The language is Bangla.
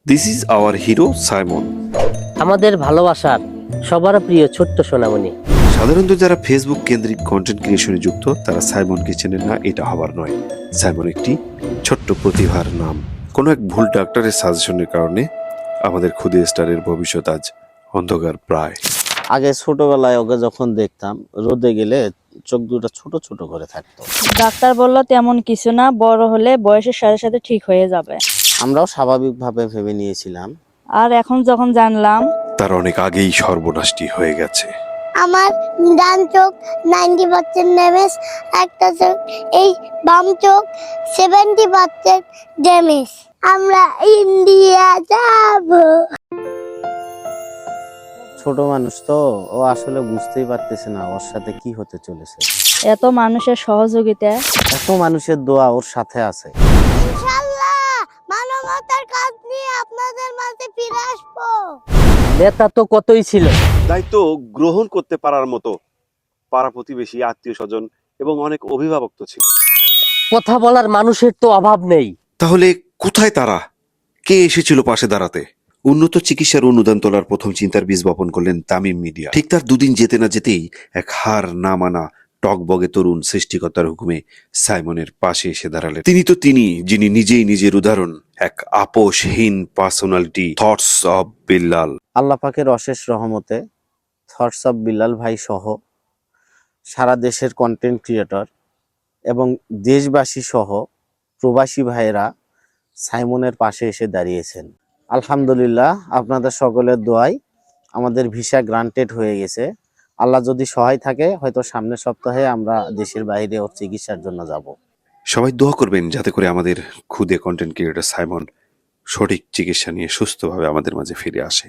This is our hero Simon. আমাদের ভালোবাসার সবার প্রিয় ছোট্ট সোনামণি। সাধারণত যারা ফেসবুক কেন্দ্রিক কন্টেন্ট ক্রিয়েশনে যুক্ত তারা সাইমনকে চেনেন না, এটা হবার নয়। সাইমন একটি ছোট্ট প্রতিভার নাম। কোনো এক ভুল ডাক্তারের সাজেশনের কারণে আমাদের ক্ষুদে স্টারের ভবিষ্যৎ আজ অন্ধকার প্রায়। আগে ছোটবেলায় ওকে যখন দেখতাম রোদে গেলে চোখ দুটো ছোট ছোট করে থাকতো। ডাক্তার বলল তেমন কিছু না, বড় হলে বয়সের সাথে সাথে ঠিক হয়ে যাবে। আমরাও স্বাভাবিকভাবে ভেবে নিয়েছিলাম। আর এখন যখন জানলাম তার অনেক আগেই সর্বনাশটি হয়ে গেছে। আমার ডান চোখ 90% ড্যামেজ, একটা চোখ এই বাম চোখ 70% ড্যামেজ। আমরা ইন্ডিয়া যাব। ছোট মানুষ তো, ও আসলে বুঝতেই পারতেছে না ওর সাথে কি হতে চলেছে। এত মানুষের সহযোগিতা, এত মানুষের দোয়া ওর সাথে আছে। ইনশাআল্লাহ মানবতার কাজ নিয়ে আপনাদের মাঝে ফিরে আসবো। নেতা তো কতই ছিল, দায়িত্ব গ্রহণ করতে পারার মতো পাড়া প্রতিবেশী, আত্মীয় স্বজন এবং অনেক অভিভাবক তো ছিল। কথা বলার মানুষের তো অভাব নেই। তাহলে কোথায় তারা? কে এসেছিল পাশে দাঁড়াতে? উন্নত চিকিৎসার অনুদান তোলার প্রথম চিন্তার বীজ বপন করলেন তামিম মিডিয়া। ঠিক তার দুদিন যেতে না যেতেই এক হার না মানা টকবগে তরুণ সৃষ্টিকর্তার হুকুমে সাইমনের পাশে এসে দাঁড়ালেন। তিনি যিনি নিজেই নিজের উদাহরণ, এক আপোষহীন পার্সোনালিটি, থটস অফ বিল্লাল। আল্লাহ পাকের অশেষ রহমতে থটস অফ বিল্লাল ভাই সহ সারা দেশের কন্টেন্ট ক্রিয়েটর এবং দেশবাসী সহ প্রবাসী ভাইয়েরা সাইমনের পাশে এসে দাঁড়িয়েছেন। আলহামদুলিল্লাহ, আপনাদের সকলের দোয়ায় আমাদের ভিসা গ্রান্টেড হয়ে গেছে। আল্লাহ যদি সহায় থাকে, হয়তো সামনের সপ্তাহে আমরা দেশের বাইরে ওর চিকিৎসার জন্য যাব। সবাই দোয়া করবেন যাতে করে আমাদের ক্ষুদে কন্টেন্ট ক্রিয়েটর সাইমন সঠিক চিকিৎসা নিয়ে সুস্থভাবে আমাদের মাঝে ফিরে আসে।